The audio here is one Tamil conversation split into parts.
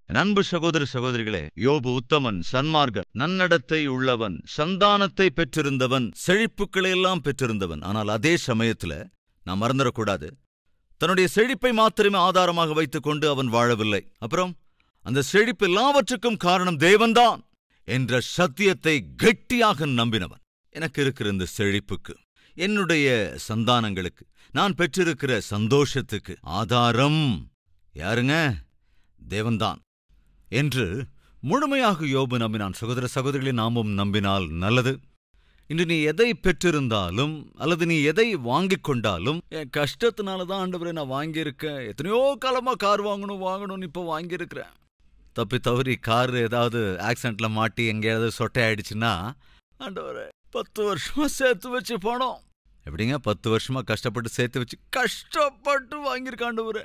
அன்பு சகோதர சகோதரிகளே, யோபு உத்தமன், சன்மார்க்கன், நன்னடத்தை உள்ளவன், சந்தானத்தை பெற்றிருந்தவன், செழிப்புக்களை எல்லாம் பெற்றிருந்தவன். ஆனால் அதே சமயத்துல நாம் மறந்துடக்கூடாது, தன்னுடைய செழிப்பை மாத்திரமே ஆதாரமாக வைத்துக் கொண்டு அவன் வாழவில்லை. அப்புறம் அந்த செழிப்பு எல்லாவற்றுக்கும் காரணம் தேவன்தான் என்ற சத்தியத்தை கெட்டியாக நம்பினவன். எனக்கு இருக்கிற இந்த செழிப்புக்கு, என்னுடைய சந்தானங்களுக்கு, நான் பெற்றிருக்கிற சந்தோஷத்துக்கு ஆதாரம் யாருங்க? தேவன்தான் என்று முழுமையாக யோபு நம்பினான். சகோதர சகோதரிகளை நாமும் நம்பினால் நல்லது. இன்று நீ எதை பெற்றிருந்தாலும் அல்லது நீ எதை வாங்கிக் கொண்டாலும், என் கஷ்டத்தினாலதான் ஆண்டவரே நான் வாங்கியிருக்கேன், எத்தனையோ காலமா கார் வாங்கணும்னு இப்போ வாங்கியிருக்கிறேன். தப்பி தவறி கார் ஏதாவது ஆக்சிடென்ட்ல மாட்டி எங்கேயாவது சொட்டை ஆயிடுச்சுன்னா, ஆண்டவரே 10 வருஷமா சேர்த்து வச்சு போனோம். எப்படிங்க 10 வருஷமா கஷ்டப்பட்டு சேர்த்து வச்சு கஷ்டப்பட்டு வாங்கியிருக்க ஆண்டவரே,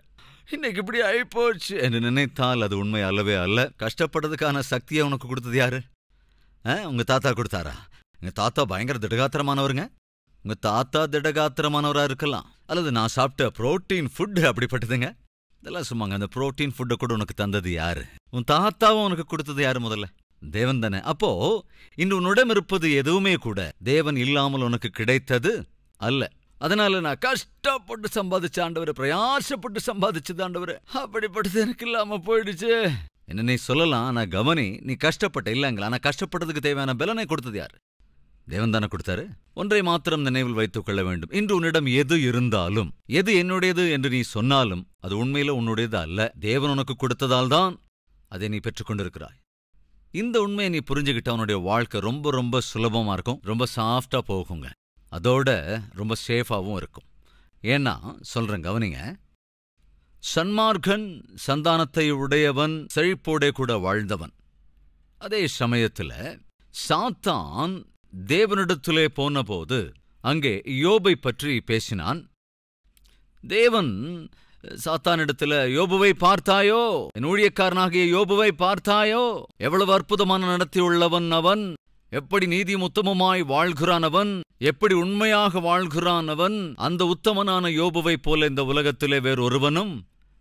இன்னைக்கு இப்படி ஆயிப்போச்சு என்று நினைத்தால் அது உண்மை அல்லவே அல்ல. கஷ்டப்பட்டதுக்கான சக்தியை உனக்கு கொடுத்தது யாரு? உங்க தாத்தா கொடுத்தாரா? எங்க தாத்தா பயங்கர திடகாத்திரமானவருங்க. உங்க தாத்தா திடகாத்திரமானவரா இருக்கலாம், அல்லது நான் சாப்பிட்ட புரோட்டீன் ஃபுட் அப்படிப்பட்டதுங்க. இதெல்லாம் சும்மாங்க. அந்த புரோட்டீன் ஃபுட்டை கூட உனக்கு தந்தது யாரு? உன் தாத்தாவும் உனக்கு கொடுத்தது யாரு? முதல்ல தேவன் தானே. அப்போ இன்று உன்னிடம் இருப்பது எதுவுமே கூட தேவன் இல்லாமல் உனக்கு கிடைத்தது அல்ல. அதனால நான் கஷ்டப்பட்டு சம்பாதிச்ச ஆண்டவரை, பிரயாசப்பட்டு சம்பாதிச்சது ஆண்டவரை, அப்படிப்பட்டது எனக்கு இல்லாம போயிடுச்சு என்ன நீ சொல்லலாம். நான் கவனி, நீ கஷ்டப்பட்ட இல்லைங்களா? நான் கஷ்டப்பட்டதுக்கு தேவையான பலனை கொடுத்தது யாரு? தேவன் தானே கொடுத்தாரு. ஒன்றை மாத்திரம் நினைவில் வைத்துக் கொள்ள வேண்டும். இன்று உன்னிடம் எது இருந்தாலும், எது என்னுடையது என்று நீ சொன்னாலும், அது உண்மையில உன்னுடையது அல்ல. தேவன் உனக்கு கொடுத்ததால் தான் அதை நீ பெற்றுக்கொண்டிருக்கிறாய். இந்த உண்மையை நீ புரிஞ்சுக்கிட்ட உன்னுடைய வாழ்க்கை ரொம்ப ரொம்ப சுலபமா இருக்கும், ரொம்ப சாஃப்டா போகுங்க. அதோட ரொம்ப சேஃபாவும் இருக்கும். ஏன்னா சொல்றேன், கவனிங்க. சன்மார்க்கன், சந்தானத்தை உடையவன், செழிப்போடே கூட வாழ்ந்தவன். அதே சமயத்துல சாத்தான் தேவனிடத்திலே போனபோது அங்கே யோபை பற்றி பேசினான். தேவன் சாத்தானிடத்துல, யோபுவை பார்த்தாயோ, என் ஊழியக்காரனாகிய யோபுவை பார்த்தாயோ, எவ்வளவு அற்புதமான நடத்தி உள்ளவன் அவன், எப்படி நீதியும் உத்தமமாய் வாழ்கிறான் அவன், எப்படி உண்மையாக வாழ்கிறான் அவன், அந்த உத்தமனான யோபுவைப் போல இந்த உலகத்திலே வேறு ஒருவனும்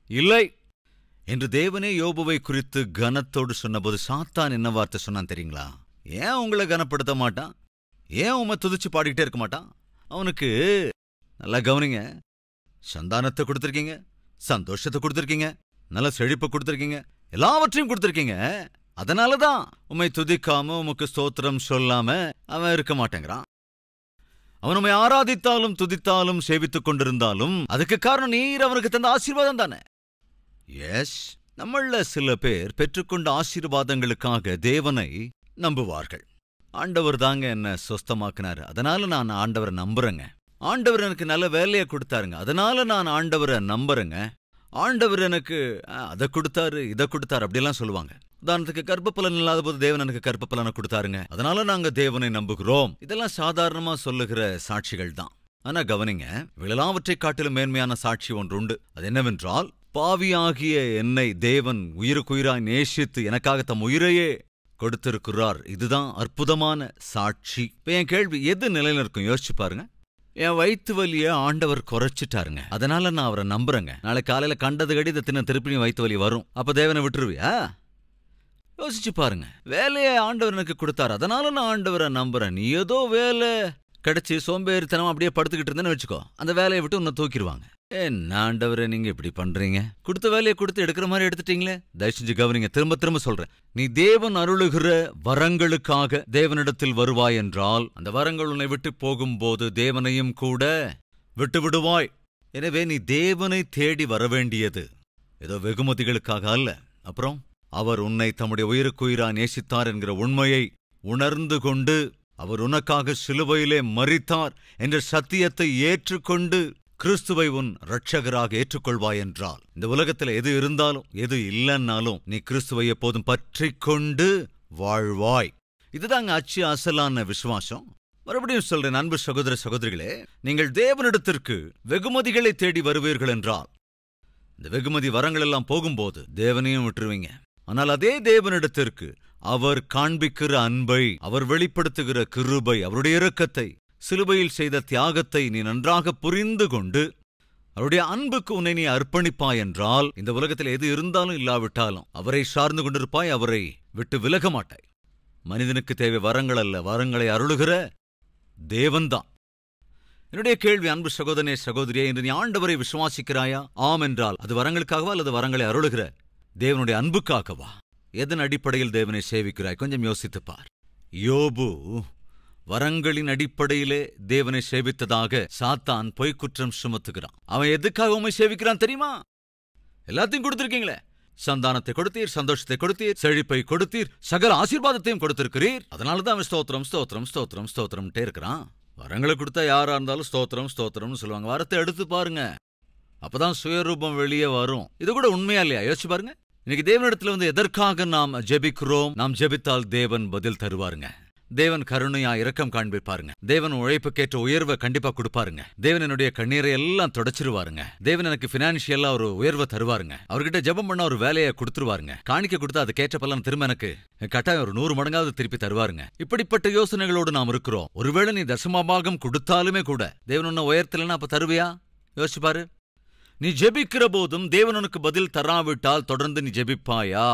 இல்லை என்று தேவனே யோபுவை குறித்து கனத்தோடு சொன்னபோது சாத்தான் என்ன வார்த்தை சொன்னான் தெரியுங்களா? ஏன் உங்களை கனப்படுத்த மாட்டான்? ஏன் உண்மை துதிச்சு பாடிக்கிட்டே இருக்க மாட்டான்? அவனுக்கு நல்லா கவனிங்க, சந்தானத்தை கொடுத்துருக்கீங்க, சந்தோஷத்தை கொடுத்துருக்கீங்க, நல்ல செழிப்பை கொடுத்துருக்கீங்க, எல்லாவற்றையும் கொடுத்துருக்கீங்க. அதனாலதான் உம்மை துதிக்காம உமக்கு ஸ்தோத்திரம் சொல்லாம அவன் இருக்க மாட்டேங்கிறான். அவன் உம்மை ஆராதித்தாலும் துதித்தாலும் சேவித்துக் கொண்டிருந்தாலும் அதுக்கு காரணம் நீர் அவனுக்கு தந்த ஆசீர்வாதம் தானே. எஸ், நம்மள சில பேர் பெற்றுக்கொண்ட ஆசீர்வாதங்களுக்காக தேவனை நம்புவார்கள். ஆண்டவர் தாங்க என்ன சொஸ்தமாக்குனாரு, அதனால நான் ஆண்டவரை நம்புறேங்க. ஆண்டவர் எனக்கு நல்ல வேலையை கொடுத்தாருங்க, அதனால நான் ஆண்டவரை நம்புறேங்க. ஆண்டவர் எனக்கு அதை கொடுத்தாரு, இதை கொடுத்தாரு அப்படியெல்லாம் சொல்லுவாங்க. உதாரணத்துக்கு கர்ப்பப்பலன் இல்லாத போது தேவன் எனக்கு கர்ப்பப்பலனை கொடுத்தாருங்க, அதனால நாங்க தேவனை நம்புகிறோம். இதெல்லாம் சாதாரணமா சொல்லுகிற சாட்சிகள் தான். ஆனா கவனிங்க, எல்லாவற்றை காட்டிலும் மேன்மையான சாட்சி ஒன்று உண்டு. அது என்னவென்றால், பாவியாகிய என்னை தேவன் உயிருக்குயிராய் நேசித்து எனக்காக தம் உயிரையே கொடுத்திருக்கிறார். இதுதான் அற்புதமான சாட்சி. இப்ப என் கேள்வி, எது நிலையில இருக்கும் யோசிச்சு பாருங்க. என் வயிற்று வலிய ஆண்டவர் குறைச்சிட்டாருங்க, அதனால நான் அவரை நம்புறேங்க. நாளைக்கு காலையில கண்டது கடி தின திருப்பியும் வயிற்று வலி வரும், அப்ப தேவனை விட்டுருவியா? யோசிச்சு பாருங்க. வேலையை ஆண்டவர் எனக்கு கொடுத்தாரு, அதனால நான் ஆண்டவரை நம்புறேன். நீ ஏதோ வேலை கிடைச்சி சோம்பேறித்தனமா அப்படியே படுத்துக்கிட்டு இருந்தேன்னு வச்சுக்கோ, அந்த வேலையை விட்டு உன்னை தூக்கிடுவாங்க. என்ன ஆண்டவரை நீங்க இப்படி பண்றீங்க? கொடுத்த வேலையை கொடுத்து எடுக்கிற மாதிரி எடுத்துட்டீங்களே. தயவு செஞ்சு கவனிங்க, திரும்ப திரும்ப சொல்றேன். நீ தேவன் அருளுகிற வரங்களுக்காக தேவனிடத்தில் வருவாய் என்றால், அந்த வரங்கள் உன்னை விட்டு போகும்போது தேவனையும் கூட விட்டு விடுவாய். எனவே நீ தேவனை தேடி வரவேண்டியது ஏதோ வெகுமதிகளுக்காக அல்ல. அப்புறம் அவர் உன்னை தம்முடைய உயிருக்குயிரா நேசித்தார் என்கிற உண்மையை உணர்ந்து கொண்டு, அவர் உனக்காக சிலுவையிலே மரித்தார் என்ற சத்தியத்தை ஏற்றுக்கொண்டு கிறிஸ்துவை உன் இரட்சகராக ஏற்றுக்கொள்வாய் என்றால், இந்த உலகத்துல எது இருந்தாலும் எது இல்லைன்னாலும் நீ கிறிஸ்துவை எப்போதும் பற்றி கொண்டு வாழ்வாய். இதுதாங்க அச்சு அசலான விசுவாசம். மறுபடியும் சொல்றேன், அன்பு சகோதர சகோதரிகளே, நீங்கள் தேவனிடத்திற்கு வெகுமதிகளை தேடி வருவீர்கள் என்றால், இந்த வெகுமதி வரங்கள் எல்லாம் போகும்போது தேவனையும் விட்டுருவீங்க. ஆனால் அதே தேவனிடத்திற்கு அவர் காண்பிக்கிற அன்பை, அவர் வெளிப்படுத்துகிற கிருபை, அவருடைய இரக்கத்தை, சிலுவையில் செய்த தியாகத்தை நீ நன்றாக புரிந்து கொண்டு அவருடைய அன்புக்கு உன்னை நீ அர்ப்பணிப்பாய் என்றால் இந்த உலகத்தில் எது இருந்தாலும் இல்லாவிட்டாலும் அவரை சார்ந்து கொண்டிருப்பாய், அவரை விட்டு விலக மாட்டாய். மனிதனுக்கு தேவை வரங்கள் அல்ல, வரங்களை அருளுகிற தேவன்தான். என்னுடைய கேள்வி, அன்பு சகோதரனே சகோதரியே, இன்று நீ ஆண்டவரை விசுவாசிக்கிறாயா? ஆம் என்றால் அது வரங்களுக்காகவா அல்லது வரங்களை அருளுகிற தேவனுடைய அன்புக்காகவா? எதன் அடிப்படையில் தேவனை சேவிக்கிறாய்? கொஞ்சம் யோசித்துப்பார். யோபு வரங்களின் அடிப்படையிலே தேவனை சேவித்ததாக சாத்தான் பொய்க்குற்றம் சுமத்துகிறான். அவன் எதுக்காக உண்மை சேவிக்கிறான் தெரியுமா? எல்லாத்தையும் கொடுத்திருக்கீங்களே, சந்தானத்தை கொடுத்தீர், சந்தோஷத்தை கொடுத்தீர், செழிப்பை கொடுத்தீர், சகல ஆசீர்வாதத்தையும் கொடுத்திருக்கிறீர். அதனாலதான் அவன் ஸ்தோத்திரம் ஸ்தோத்திரம் ஸ்தோத்திரம் ஸ்தோத்திரம்ட்டே இருக்கிறான். வரங்களை கொடுத்தா யாரா இருந்தாலும் ஸ்தோத்திரம் ஸ்தோத்திரம்னு சொல்லுவாங்க. வரத்தை எடுத்து பாருங்க, அப்பதான் சுயரூபம் வெளியே வரும். இது கூட உண்மையா இல்லையா? யோசிச்சு பாருங்க. இன்னைக்கு தேவனிடத்துல எதற்காக நாம் ஜெபிக்கிறோம்? நாம் ஜெபித்தால் தேவன் பதில் தருவாருங்க. தேவன் கருணையா இரக்கம் காண்பிப்பாருங்க. தேவன் உழைப்புக்கேற்ற உயர்வை கண்டிப்பா கொடுப்பாருங்க. தேவன் என்னுடைய கண்ணீரை எல்லாம் தொடச்சிருவாருங்க. தேவன் எனக்கு பினான்சியலா ஒரு உயர்வை தருவாருங்க. அவர்கிட்ட ஜெபம் பண்ண ஒரு வேலையை கொடுத்துருவாருங்க. காணிக்க கொடுத்தா அது கேட்ட பலன் திரும்ப எனக்கு கட்டாயம் ஒரு 100 மடங்காவது திருப்பி தருவாருங்க. இப்படிப்பட்ட யோசனைகளோடு நாம் இருக்கிறோம். ஒருவேளை நீ தசமபாகம் கொடுத்தாலுமே கூட தேவன் உன்னை உயர்த்தலைன்னா அப்ப தருவியா? யோசிச்சு பாரு. நீ ஜெபிக்கிற போதும் தேவன் உனக்கு பதில் தராவிட்டால் தொடர்ந்து நீ ஜெபிப்பாயா?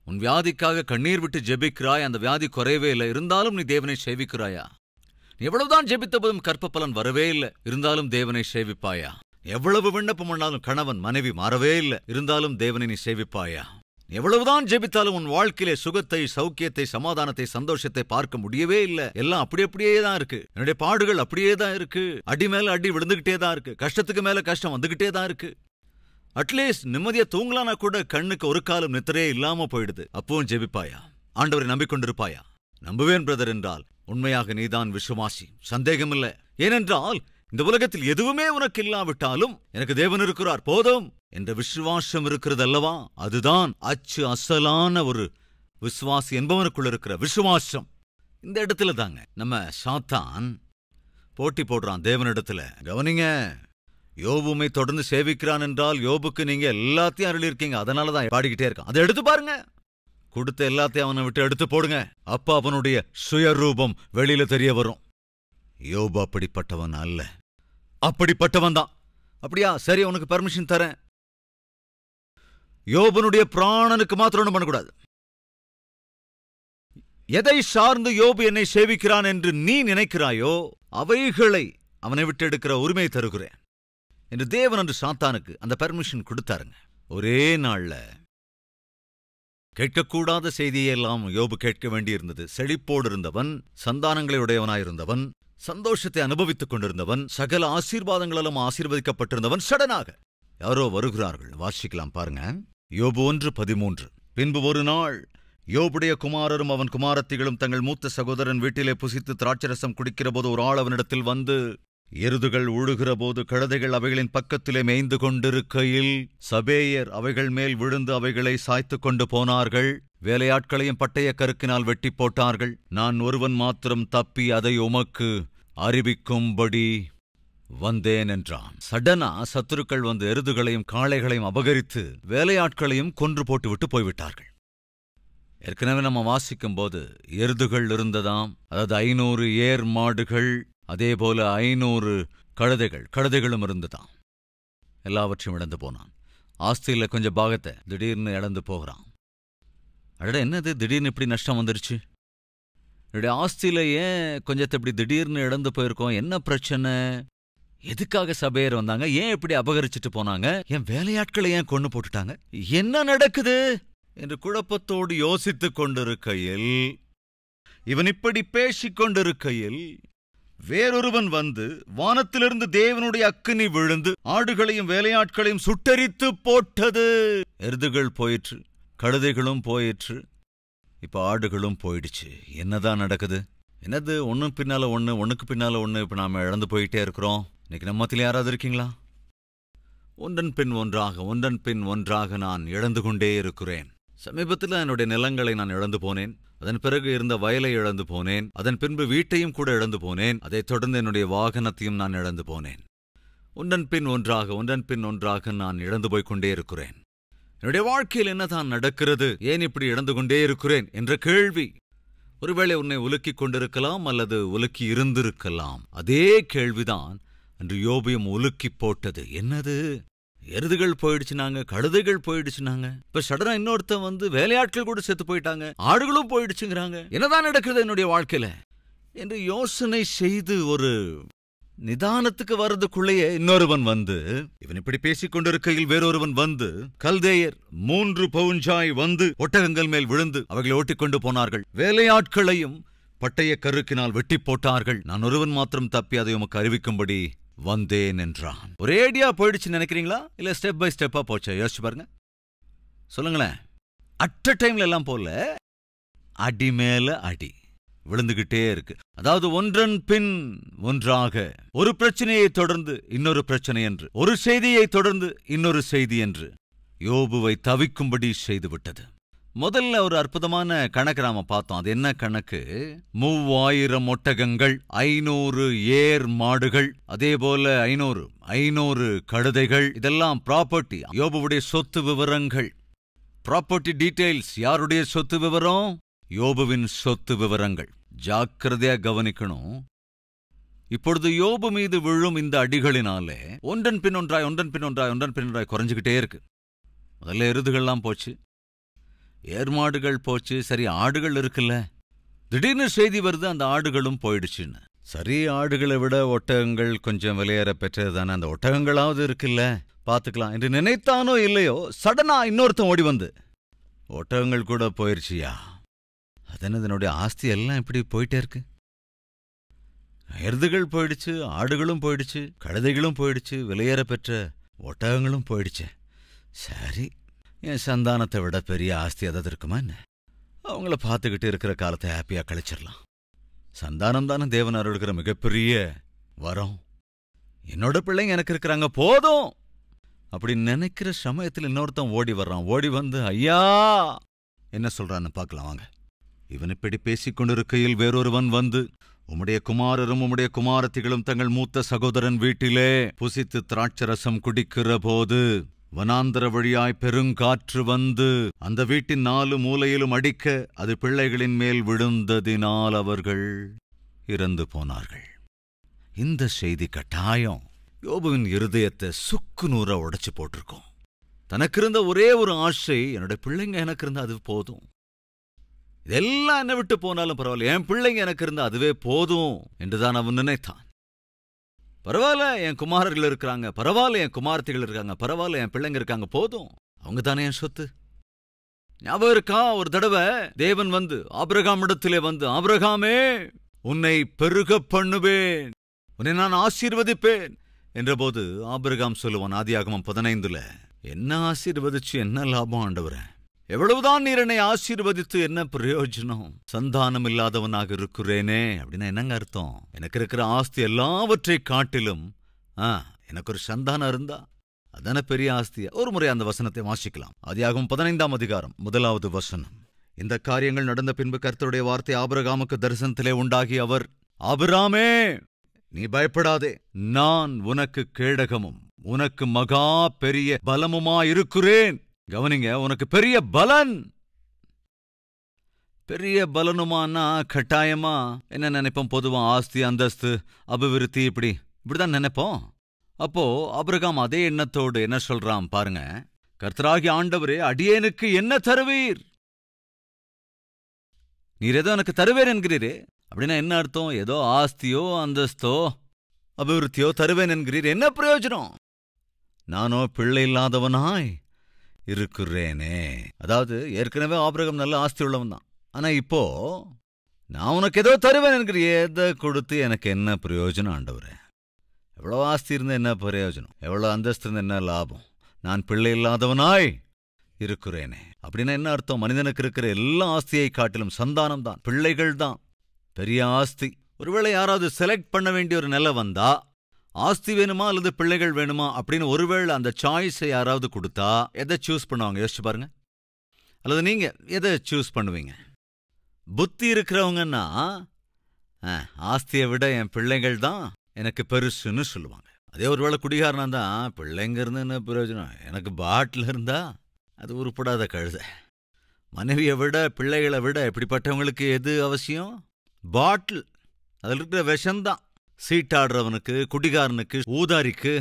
உன் வியாதிக்காக கண்ணீர் விட்டு ஜெபிக்கிறாய், அந்த வியாதி குறையவே இல்லை, இருந்தாலும் நீ தேவனை சேவிக்கிறாயா? எவ்வளவுதான் ஜெபித்த போதும் கற்ப பலன் வரவே இல்லை, இருந்தாலும் தேவனை சேவிப்பாயா? எவ்வளவு விண்ணப்பம் பண்ணாலும் கணவன் மனைவி மாறவே இல்லை, இருந்தாலும் தேவனை நீ சேவிப்பாயா? எவ்வளவுதான் ஜெபித்தாலும் உன் வாழ்க்கையிலே சுகத்தை, சௌக்கியத்தை, சமாதானத்தை, சந்தோஷத்தை பார்க்க முடியவே இல்லை. எல்லாம் அப்படியே தான் இருக்கு. என்னுடைய பாடுகள் அப்படியே தான் இருக்கு. அடி மேல அடி விழுந்துகிட்டே தான் இருக்கு. கஷ்டத்துக்கு மேல கஷ்டம் வந்துகிட்டே தான் இருக்கு. அட்லீஸ்ட் நிம்மதியா தூங்கலானா கூட கண்ணுக்கு ஒரு காலம் நித்திரையே இல்லாம போயிடுது. அப்பவும் ஜெபிப்பாயா? ஆண்டவரை நம்பிக்கொண்டிருப்பாயா? நம்புவேன் பிரதர் என்றால் உண்மையாக நீதான் விசுவாசி, சந்தேகமில்லை. ஏனென்றால் இந்த உலகத்தில் எதுவுமே உனக்கு இல்லாவிட்டாலும் எனக்கு தேவன் இருக்கிறார் போதும் என்ற விசுவாசம் இருக்கிறது அல்லவா? அதுதான் அசலான ஒரு விசுவாசி என்பவனுக்குள்ள இருக்கிற விசுவாசம். இந்த இடத்துல தாங்க நம்ம சாத்தான் போட்டி போடுறான் தேவனிடத்துல. கவனிங்க, யோபுமை தொடர்ந்து சேவிக்கிறான் என்றால் யோபுக்கு நீங்க எல்லாத்தையும் அருளிருக்கீங்க, அதனாலதான் பாடிக்கிட்டே இருக்கான். அதை எடுத்து பாருங்க. கொடுத்த எல்லாத்தையும் அவனை விட்டு எடுத்து போடுங்க. அப்ப அவனுடைய சுயரூபம் வெளியில தெரிய வரும். யோபு அப்படிப்பட்டவன் அல்ல, அப்படிப்பட்டவன் தான். அப்படியா? சரி, உனக்கு பர்மிஷன் தரேன். யோபனுடைய பிராணனுக்கு மாத்திரம் ஒன்றும் பண்ணக்கூடாது. எதை சார்ந்து யோபு என்னை சேவிக்கிறான் என்று நீ நினைக்கிறாயோ அவைகளை அவனை விட்டு எடுக்கிற உரிமை தருகிறேன் என்று தேவன் என்று சாத்தானுக்கு அந்த பர்மிஷன் கொடுத்தாருங்க. ஒரே நாள்ல கேட்கக்கூடாத செய்தியெல்லாம் யோபு கேட்க வேண்டியிருந்தது. செழிப்போடு இருந்தவன், சந்தானங்களை உடையவனாயிருந்தவன், சந்தோஷத்தை அனுபவித்துக் கொண்டிருந்தவன், சகல ஆசீர்வாதங்களெல்லாம் ஆசீர்வதிக்கப்பட்டிருந்தவன். சடனாக யாரோ வருகிறார்கள். வாசிக்கலாம் பாருங்க. யோபு 1:13. பின்பு ஒரு நாள் யோபுடைய குமாரரும் அவன் குமாரத்திகளும் தங்கள் மூத்த சகோதரன் வீட்டிலே புசித்து திராட்சரசம் குடிக்கிற போது ஒரு ஆள் அவனிடத்தில் வந்து, எருதுகள் உழுகிற போது கழுதைகள் அவைகளின் பக்கத்திலே மேய்ந்து கொண்டிருக்கையில் சபேயர் அவைகள் மேல் விழுந்து அவைகளை சாய்த்து கொண்டு போனார்கள். வேலையாட்களையும் பட்டய கருக்கினால் வெட்டி போட்டார்கள். நான் ஒருவன் மாத்திரம் தப்பி அதை உமக்கு அறிவிக்கும்படி வந்தேன் என்றான். சடனா சத்துருக்கள் வந்து எருதுகளையும் காளைகளையும் அபகரித்து வேலையாட்களையும் கொன்று போட்டுவிட்டு போய்விட்டார்கள். ஏற்கனவே நம்ம வாசிக்கும் போது எருதுகள் இருந்ததாம், அதாவது 500 ஏர் மாடுகள், அதே போல 500 கழுதைகளும் இருந்ததாம். எல்லாவற்றையும் இழந்து போனான். ஆஸ்தியில கொஞ்சம் பாகத்தை திடீர்னு இழந்து போகிறான். அட, என்னது திடீர்னு இப்படி நஷ்டம் வந்துருச்சு? என்னுடைய ஆஸ்தியில ஏன் கொஞ்சத்தை இப்படி திடீர்னு இழந்து போயிருக்கோம்? என்ன பிரச்சனை? எதுக்காக சபையர் வந்தாங்க? ஏன் இப்படி அபகரிச்சுட்டு போனாங்க? என் வேலையாட்களை ஏன் கொண்டு போட்டுட்டாங்க? என்ன நடக்குது என்று குழப்பத்தோடு யோசித்துக் கொண்டிருக்கையில், இவன் இப்படி பேசிக் கொண்டிருக்கையில் வேறொருவன் வந்து வானத்திலிருந்து தேவனுடைய அக்கினி விழுந்து ஆடுகளையும் வேலையாட்களையும் சுட்டரித்து போட்டது. எருதுகள் போயிற்று, கழுதைகளும் போயிற்று, இப்ப ஆடுகளும் போயிடுச்சு. என்னதான் நடக்குது? என்னது ஒன்னு பின்னால ஒன்னு, ஒண்ணுக்கு பின்னால ஒன்னு இப்ப நாம இழந்து போயிட்டே இருக்கிறோம். இன்னைக்கு நம்மத்தில யாராவது இருக்கீங்களா? ஒன்றன் பின் ஒன்றாக நான் இழந்து கொண்டே இருக்கிறேன். சமீபத்தில் என்னுடைய நிலங்களை நான் இழந்து போனேன். அதன் பிறகு இருந்த வயலை இழந்து போனேன். அதன் பின்பு வீட்டையும் கூட இழந்து போனேன். அதைத் தொடர்ந்து என்னுடைய வாகனத்தையும் நான் இழந்து போனேன். ஒன்றன் பின் ஒன்றாக நான் இழந்து போய்கொண்டே இருக்கிறேன். என்னுடைய வாழ்க்கையில் என்னதான் நடக்கிறது? ஏன் இப்படி இழந்து கொண்டே இருக்கிறேன் என்ற கேள்வி ஒருவேளை உன்னை உலுக்கிக் கொண்டிருக்கலாம் அல்லது உலுக்கி இருந்திருக்கலாம். அதே கேள்விதான் அன்று யோபையும் உலுக்கி போட்டது. என்னது, எருதுகள் போயிடுச்சுனாங்க, கழுதைகள் போயிடுச்சுனாங்க, இப்ப சடனா இன்னொருத்தன் வந்து வேலையாட்கள் கூட செத்து போயிட்டாங்க, ஆடுகளும் போயிடுச்சுங்கிறாங்க, என்னதான் நடக்குது என்னுடைய வாழ்க்கையில என்று யோசனை செய்து ஒரு நிதானத்துக்கு வர்றதுக்குள்ளேயே இன்னொருவன் வந்து, இவன் இப்படி பேசிக் கொண்டிருக்கையில் வேறொருவன் வந்து, கல்தேயர் 3 பவுஞ்சாய் வந்து ஒட்டகங்கள் மேல் விழுந்து அவைகளை ஓட்டிக்கொண்டு போனார்கள், வேலையாட்களையும் பட்டய கருக்கினால் வெட்டி போட்டார்கள், நான் ஒருவன் மாத்திரம் தப்பி அதை உமக்கு அறிவிக்கும்படி வந்தேன் என்றான். ஒரேடியா போயிடுச்சு நினைக்கிறீங்களா, இல்ல ஸ்டெப் பை ஸ்டெப்பா போச்சா? யோசிச்சு பாருங்க, சொல்லுங்களேன். அட் அ டைம்ல எல்லாம் போல அடி மேல அடி விழுந்துகிட்டே இருக்கு. அதாவது ஒன்றன் பின் ஒன்றாக, ஒரு பிரச்சனையை தொடர்ந்து இன்னொரு பிரச்சனை என்று, ஒரு செய்தியை தொடர்ந்து இன்னொரு செய்தி என்று யோபுவை தவிக்கும்படி செய்துவிட்டது. முதல்ல ஒரு அற்புதமான கணக்கு நாம பார்த்தோம். அது என்ன கணக்கு? 3000 ஒட்டகங்கள், 500 ஏர் மாடுகள், அதே போல 500 கழுதைகள், இதெல்லாம் ப்ராப்பர்ட்டி, யோபுவுடைய சொத்து விவரங்கள். Property details. யாருடைய சொத்து விவரம்? யோபுவின் சொத்து விவரங்கள். ஜாக்கிரதையா கவனிக்கணும். இப்பொழுது யோபு மீது விழும் இந்த அடிகளினாலே ஒன்றன் பின் ஒன்றாய் ஒன்றன் பின் ஒன்றாய் ஒன்றன் பின் ஒன்றாய் குறைஞ்சுக்கிட்டே இருக்கு. முதல்ல எருதுகள்லாம் போச்சு, ஏர்மாடுகள் போச்சு, சரி ஆடுகள் இருக்குல்ல, திடீர்னு செய்தி வருது அந்த ஆடுகளும் போயிடுச்சுன்னு. சரி, ஆடுகளை விட ஒட்டகங்கள் கொஞ்சம் விலையேற பெற்றது தானே, அந்த ஒட்டகங்களாவது இருக்குல்ல, பாத்துக்கலாம் என்று நினைத்தானோ இல்லையோ, சடனா இன்னொருத்தன் ஓடி வந்து, ஒட்டகங்கள் கூட போயிருச்சியா? அதென்னது, என்னுடைய ஆஸ்தி எல்லாம் இப்படி போயிட்டே இருக்கு, எருதுகள் போயிடுச்சு, ஆடுகளும் போயிடுச்சு, கழுதைகளும் போயிடுச்சு, விலையேற பெற்ற ஒட்டகங்களும் போயிடுச்சு. சரி, என் சந்தானத்தை விட பெரிய ஆஸ்தி அதாவது இருக்குமா என்ன? அவங்கள பார்த்துக்கிட்டு இருக்கிற காலத்தை ஹாப்பியா கழிச்சிடலாம். சந்தானம் தானே தேவன் அருள்கிற மிகப்பெரிய வரம். என்னோட பிள்ளைங்க எனக்கு இருக்கிறாங்க, போதும் அப்படி நினைக்கிற சமயத்தில் இன்னொருத்தன் ஓடி வர்றான். ஓடி வந்து, ஐயா என்ன சொல்றான்னு பார்க்கலாம் வாங்க. இவன் இப்படி பேசிக் கொண்டிருக்கையில் வேறொருவன் வந்து, உம்முடைய குமாரரும் உம்முடைய குமாரத்திகளும் தங்கள் மூத்த சகோதரன் வீட்டிலே புசித்து திராட்சரசம் குடிக்கிற போது வனாந்தர வழியாய் பெருங்காற்று வந்து அந்த வீட்டின் 4 மூலையிலும் அடிக்க அது பிள்ளைகளின் மேல் விழுந்ததினால் அவர்கள் இறந்து போனார்கள். இந்த செய்தி கட்டாயம் யோபுவின் இருதயத்தை சுக்கு நூற உடைச்சு போட்டிருக்கோம். தனக்கு இருந்த ஒரே ஒரு ஆசை, என்னுடைய பிள்ளைங்க எனக்கு இருந்தா அது போதும், இதெல்லாம் என்ன விட்டு போனாலும் பரவாயில்ல, என் பிள்ளைங்க எனக்கு இருந்தா அதுவே போதும் என்றுதான் அவன் நினைத்தான். பரவாயில்ல, என் குமாரர்கள் இருக்கிறாங்க, பரவாயில்ல என் குமாரத்திகள் இருக்காங்க, பரவாயில்ல என் பிள்ளைங்க இருக்காங்க, போதும், அவங்க தானே என் சொத்து. ஞாபகம் இருக்கா, ஒரு தடவை தேவன் வந்து ஆபிரகாமிடத்திலே வந்து, ஆபிரகாமே உன்னை பெருக பண்ணுவேன், உன்னை நான் ஆசீர்வதிப்பேன் என்றபோது ஆபிரகாம் சொல்லுவான் ஆதியாகமம் 15, என்ன ஆசீர்வதிச்சு என்ன லாபம் ஆண்டவரே, எவ்வளவுதான் நீர் என்னை ஆசீர்வதித்து என்ன பிரயோஜனம், சந்தானம் இல்லாதவனாக இருக்கிறேனே. அப்படின்னா என்னங்க அர்த்தம்? எனக்கு இருக்கிற ஆஸ்தி எல்லாவற்றை காட்டிலும் எனக்கு ஒரு சந்தானம் இருந்தா அதான பெரிய ஆஸ்தியா? ஒரு முறை அந்த வசனத்தை வாசிக்கலாம். ஆதியாகமம் 15ஆம் அதிகாரம் 1வது வசனம். இந்த காரியங்கள் நடந்த பின்பு கர்த்தருடைய வார்த்தை ஆபிரகாமுக்கு தரிசனத்திலே உண்டாகி அவர், ஆபிரகாமே நீ பயப்படாதே, நான் உனக்கு கேடகமும் உனக்கு மகா பெரிய பலமுமாயிருக்கிறேன். கவனிங்க, உனக்கு பெரிய பலன். பெரிய பலனுமானா கட்டாயமா என்ன நினைப்போம்? பொதுவா ஆஸ்தி, அந்தஸ்து, அபிவிருத்தி, இப்படிதான் நினைப்போம். அப்போ ஆபிரகாம் அதே எண்ணத்தோடு என்ன சொல்றான் பாருங்க, கர்த்தராகிய ஆண்டவரே அடியேனுக்கு என்ன தருவீர்? நீர் ஏதோ எனக்கு தருவேன் என்கிறீரே, அப்படின்னா என்ன அர்த்தம்? ஏதோ ஆஸ்தியோ அந்தஸ்தோ அபிவிருத்தியோ தருவேன் என்கிறீர், என்ன பிரயோஜனம்? நானோ பிள்ளை இல்லாதவனாய் இருக்கிறேனே. அதாவது ஏற்கனவே ஆபிரகாம் நல்ல ஆஸ்தி உள்ளவன் தான், ஆனா இப்போ நான் உனக்கு ஏதோ தருவேன் என்கிறியே, எதை கொடுத்து எனக்கு என்ன பிரயோஜனம் ஆண்டவரே? எவ்வளோ ஆஸ்தி இருந்தா என்ன பிரயோஜனம், எவ்வளோ அந்தஸ்து இருந்தா என்ன லாபம்? நான் பிள்ளை இல்லாதவனாய் இருக்கிறேனே. அப்படின்னா என்ன அர்த்தம்? மனிதனுக்கு இருக்கிற எல்லா ஆஸ்தியை காட்டிலும் சந்தானம் தான், பிள்ளைகள் தான் பெரிய ஆஸ்தி. ஒருவேளை யாராவது செலக்ட் பண்ண வேண்டிய ஒரு நிலை வந்தா, ஆஸ்தி வேணுமா அல்லது பிள்ளைகள் வேணுமா அப்படின்னு ஒருவேளை அந்த சாய்ஸை யாராவது கொடுத்தா எதை சூஸ் பண்ணுவாங்க? யோசிச்சு பாருங்க. அல்லது நீங்க எதை சூஸ் பண்ணுவீங்க? புத்தி இருக்கிறவங்கன்னா ஆஸ்தியை விட என் பிள்ளைகள் தான் எனக்கு பெருசுன்னு சொல்லுவாங்க. அதே ஒருவேளை குடிகாரனா தான், பிள்ளைங்க இருந்து என்ன பிரயோஜனம், எனக்கு பாட்டில் இருந்தா அது உருப்படாத கழுத. மனைவியை விட பிள்ளைகளை விட இப்படிப்பட்டவங்களுக்கு எது அவசியம்? பாட்டில். அதில் இருக்கிற விஷம்தான். சீட்டாடுறவனுக்கு, குடிகாரனுக்கு, ஊதாரிக்கு,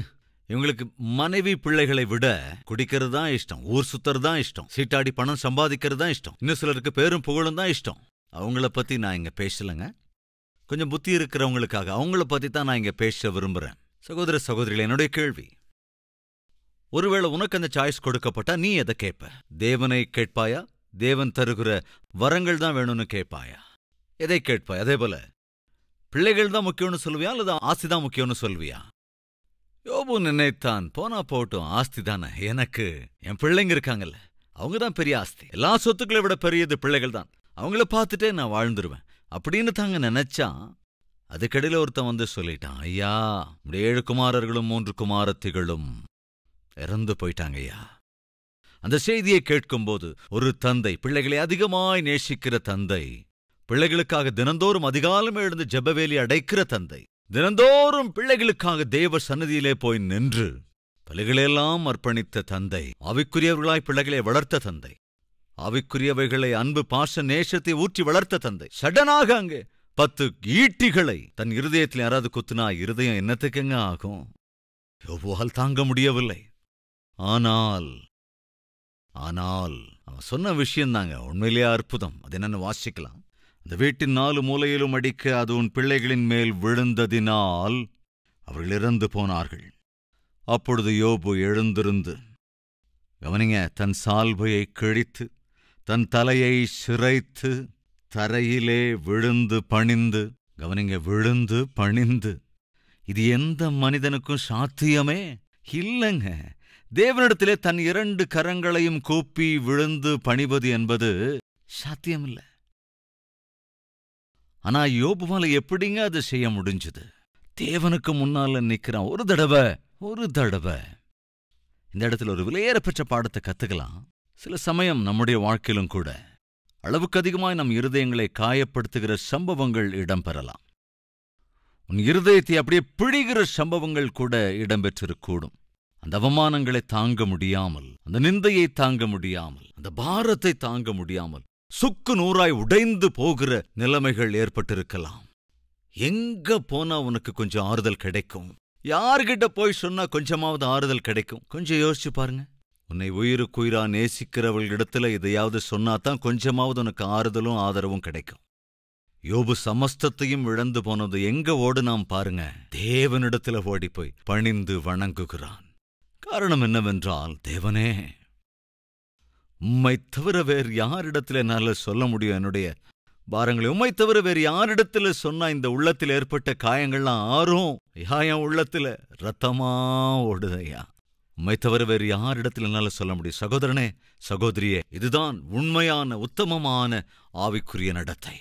இவங்களுக்கு மனைவி பிள்ளைகளை விட குடிக்கிறது தான் இஷ்டம், ஊர் சுத்துறது தான் இஷ்டம், சீட்டாடி பணம் சம்பாதிக்கிறது தான் இஷ்டம், இன்னும் சிலருக்கு பேரும் புகழும் தான் இஷ்டம். அவங்கள பத்தி நான் இங்க பேசலங்க. கொஞ்சம் புத்தி இருக்கிறவங்களுக்காக அவங்கள பத்தி தான் நான் இங்க பேச விரும்புறேன். சகோதர சகோதரிகளே, என்னுடைய கேள்வி, ஒருவேளை உனக்கு அந்த சாய்ஸ் கொடுக்கப்பட்டா நீ எதை கேட்ப? தேவனை கேட்பாயா? தேவன் தருகிற வரங்கள் தான் வேணும்னு கேட்பாயா? எதை கேட்பாய்? அதே போல பிள்ளைகள் தான் முக்கியம்னு சொல்லுவியா அல்லது ஆஸ்தி தான் முக்கியம்னு சொல்வியா? யோபு நினைத்தான், போனா போட்டும், ஆஸ்தி தானே, எனக்கு என் பிள்ளைங்க இருக்காங்கல்ல, அவங்க தான் பெரிய ஆஸ்தி, எல்லா சொத்துக்களை விட பெரியது பிள்ளைகள் தான், அவங்கள பார்த்துட்டே நான் வாழ்ந்துருவேன் அப்படின்னு தாங்க நினைச்சான். அதுக்கடையில ஒருத்தன் வந்து சொல்லிட்டான், ஐயா, 7 குமாரர்களும் 3 குமாரத்திகளும் இறந்து போயிட்டாங்க ஐயா. அந்த செய்தியை கேட்கும்போது ஒரு தந்தை, பிள்ளைகளை அதிகமாய் நேசிக்கிற தந்தை, பிள்ளைகளுக்காக தினந்தோறும் அதிகாலம் எழுந்து ஜெபவேலி அடைக்கிற தந்தை, தினந்தோறும் பிள்ளைகளுக்காக தேவ சந்நிதியிலே போய் நின்று பிள்ளைகளெல்லாம் அர்ப்பணித்த தந்தை, ஆவிக்குரியவர்களாய் பிள்ளைகளை வளர்த்த தந்தை, ஆவிக்குரியவைகளை அன்பு பாச நேசத்தை ஊற்றி வளர்த்த தந்தை, சடனாக அங்கே 10 ஈட்டிகளை தன் இருதயத்தில் யாராவது குத்துனா இருதயம் என்னத்துக்குங்க ஆகும்? யோபுவால் தாங்க முடியவில்லை. ஆனால் அவன் சொன்ன விஷயம்தாங்க உண்மையிலேயே அற்புதம். அது என்னன்னு வாசிக்கலாம். அந்த வீட்டின் 4 மூலையிலும் அடிக்க அது உன் பிள்ளைகளின் மேல் விழுந்ததினால் அவர்கள் இறந்து போனார்கள். அப்பொழுது யோபு எழுந்திருந்து, கவனிங்க, தன் சால்வையை கிழித்து தன் தலையை சிரைத்து தரையிலே விழுந்து பணிந்து, கவனிங்க, விழுந்து பணிந்து. இது எந்த மனிதனுக்கும் சாத்தியமே இல்லைங்க. தேவனிடத்திலே தன் 2 கரங்களையும் கூப்பி விழுந்து பணிவது என்பது சாத்தியமில்லை. ஆனா யோபுவால எப்படிங்க அது செய்ய முடிஞ்சது? தேவனுக்கு முன்னால நிக்கிறான். ஒரு தடவை இந்த இடத்துல ஒரு விலையேற பெற்ற பாடத்தை கத்துக்கலாம். சில சமயம் நம்முடைய வாழ்க்கையிலும் கூட அளவுக்கு அதிகமாய் நம் இருதயங்களை காயப்படுத்துகிற சம்பவங்கள் இடம்பெறலாம். உன் இருதயத்தை அப்படியே பிழிகிற சம்பவங்கள் கூட இடம்பெற்றிருக்கூடும். அந்த அவமானங்களை தாங்க முடியாமல், அந்த நிந்தையை தாங்க முடியாமல், அந்த பாரத்தை தாங்க முடியாமல் சுக்கு நூறாய் உடைந்து போகிற நிலைமைகள் ஏற்பட்டிருக்கலாம். எங்க போனா உனக்கு கொஞ்சம் ஆறுதல் கிடைக்கும்? யார்கிட்ட போய் சொன்னா கொஞ்சமாவது ஆறுதல் கிடைக்கும்? கொஞ்சம் யோசிச்சு பாருங்க. உன்னை உயிருக்குயிரா நேசிக்கிறவர்களிடத்துல இதையாவது சொன்னாதான் கொஞ்சமாவது உனக்கு ஆறுதலும் ஆதரவும் கிடைக்கும். யோபு சமஸ்தத்தையும் இழந்து போனது எங்க ஓடுனாம் பாருங்க, தேவனிடத்துல ஓடிப்போய் பணிந்து வணங்குகிறான். காரணம் என்னவென்றால், தேவனே, உம்மை தவிர வேறு யாரிடத்துல என்னால சொல்ல முடியும் என்னுடைய பாரங்களை? உம்மை தவிர வேறு யாரிடத்துல சொன்னா இந்த உள்ளத்தில் ஏற்பட்ட காயங்கள்லாம் ஆறும்? ஐயா, என் உள்ளத்துல ரத்தமா ஓடுதையா. உம்மை தவிர வேறு யாரிடத்துல என்னால சொல்ல முடியும்? சகோதரனே, சகோதரியே, இதுதான் உண்மையான உத்தமமான ஆவிக்குரிய நடத்தை.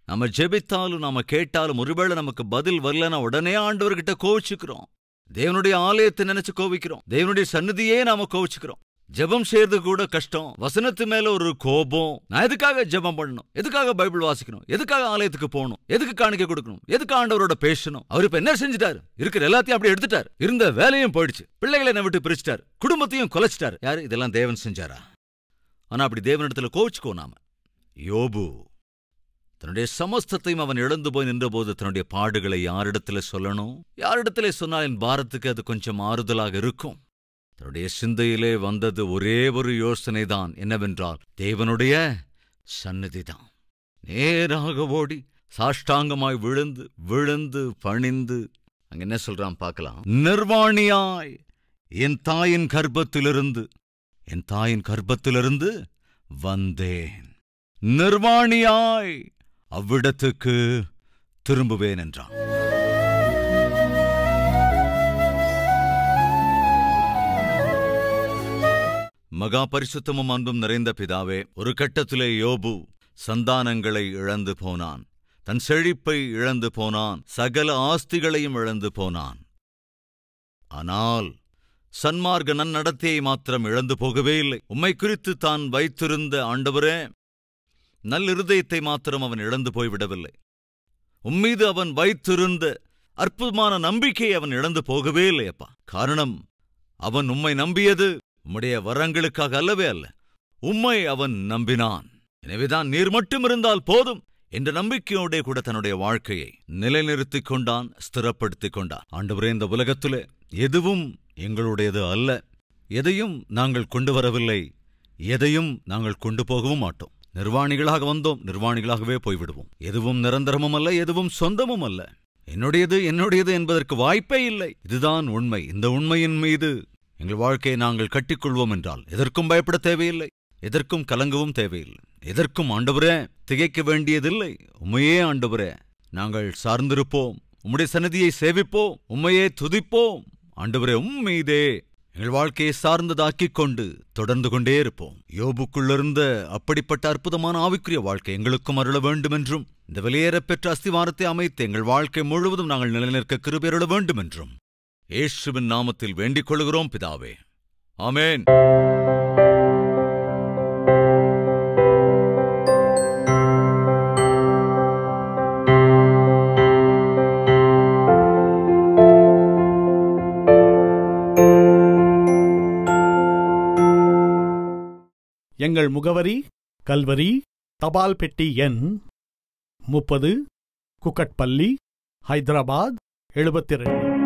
நாம ஜெபித்தாலும் நாம கேட்டாலும் ஒருவேளை நமக்கு பதில் வரலன்னா உடனே ஆண்டவர்கிட்ட கோவிச்சுக்கிறோம். தேவனுடைய ஆலயத்தை நினைச்சு கோவிக்கிறோம். தேவனுடைய சந்நிதியே நாம கோவிச்சுக்கிறோம். ஜெபம் செய்யறது கூட கஷ்டம். வசனத்து மேல ஒரு கோபம். நான் எதுக்காக ஜெபம் பண்ணணும்? எதுக்காக பைபிள் வாசிக்கணும்? எதுக்காக ஆலயத்துக்கு போகணும்? எதுக்கு காணிக்கை கொடுக்கணும்? எதுக்கு ஆண்டவரோட பேசணும்? அவர் இப்ப என்ன செஞ்சுட்டாரு? இருக்கிற எல்லாத்தையும் அப்படி எடுத்துட்டாரு. இருந்த வேலையும் போயிடுச்சு. பிள்ளைகளை என்ன விட்டு பிரிச்சுட்டாரு. குடும்பத்தையும் கொலைச்சிட்டாரு. யாரு? இதெல்லாம் தேவன் செஞ்சாரா? ஆனா அப்படி தேவனிடத்துல கோவிச்சுக்கோ நாம. யோபு தன்னுடைய சமஸ்தத்தையும் அவன் இழந்து போய் நின்றபோது தன்னுடைய பாடுகளை யாரிடத்துல சொல்லணும்? யாரிடத்துல சொன்னால் என் பாரத்துக்கு அது கொஞ்சம் ஆறுதலாக இருக்கும்? தன்னுடைய சிந்தையிலே வந்தது ஒரே ஒரு யோசனைதான். என்னவென்றால், தேவனுடைய சந்நிதிதான். நேராக ஓடி சாஷ்டாங்கமாய் விழுந்து பணிந்து அங்க என்ன சொல்றான் பார்க்கலாம். நிர்வாணியாய் என் தாயின் கர்ப்பத்திலிருந்து வந்தேன். நிர்வாணியாய் அவ்விடத்துக்கு திரும்புவேன் என்றான். மகா பரிசுத்தமும் அன்பும் நிறைந்த பிதாவே, ஒரு கட்டத்திலே யோபு சந்தானங்களை இழந்து போனான். தன் செழிப்பை இழந்து போனான். சகல ஆஸ்திகளையும் இழந்து போனான். ஆனால் சன்மார்க்க நன்னடத்தையை மாத்திரம் இழந்து போகவே இல்லை. உம்மை குறித்து தான் வைத்திருந்த, ஆண்டவரே, நல்லிருதயத்தை மாத்திரம் அவன் இழந்து போய்விடவில்லை. உம்மீது அவன் வைத்திருந்த அற்புதமான நம்பிக்கையை அவன் இழந்து போகவே இல்லையப்பா. காரணம், அவன் உம்மை நம்பியது உம்முடைய வரங்களுக்காக அல்லவே அல்ல. உம்மை அவன் நம்பினான். எனவேதான் நீர் மட்டும் இருந்தால் போதும் என்ற நம்பிக்கையோட கூட தன்னுடைய வாழ்க்கையை நிலைநிறுத்திக் கொண்டான், ஸ்திரப்படுத்திக் கொண்டான். ஆண்டவரே, இந்த உலகத்திலே எதுவும் எங்களுடையது அல்ல, எதையும் நாங்கள் கொண்டு வரவில்லை, எதையும் நாங்கள் கொண்டு போகவும் மாட்டோம். நிர்வாணிகளாக வந்தோம், நிர்வாணிகளாகவே போய்விடுவோம். எதுவும் நிரந்தரமும் அல்ல, எதுவும் சொந்தமும் அல்ல. என்னுடையது என்னுடையது என்பதற்கு வாய்ப்பே இல்லை. இதுதான் உண்மை. இந்த உண்மையின் மீது எங்கள் வாழ்க்கையை நாங்கள் கட்டிக்கொள்வோம் என்றால் எதற்கும் பயப்பட தேவையில்லை, எதற்கும் கலங்கவும் தேவையில்லை, எதற்கும் ஆண்டவரே திகைக்க வேண்டியதில்லை. உம்மையே ஆண்டவரே நாங்கள் சார்ந்திருப்போம், உம்முடைய சந்நிதியை சேவிப்போம், உம்மையே துதிப்போம். ஆண்டவரே, உம்மீதே எங்கள் வாழ்க்கையை சார்ந்ததாக்கிக் கொண்டு தொடர்ந்து கொண்டே இருப்போம். யோபுக்குள்ளிருந்த அப்படிப்பட்ட அற்புதமான ஆவிக்குரிய வாழ்க்கை எங்களுக்கும் அருள வேண்டுமென்றும், இந்த வெளியேறப்பெற்ற அஸ்திவாரத்தை அமைத்து எங்கள் வாழ்க்கை முழுவதும் நாங்கள் நிலைநிற்க கிருபை அருள வேண்டுமென்றும் இயேசுவின் நாமத்தில் வேண்டிக் கொள்கிறோம் பிதாவே. ஆமென். எங்கள் முகவரி: கல்வரி, தபால் பெட்டி எண் 30, குக்கட்பள்ளி, ஹைதராபாத் 72.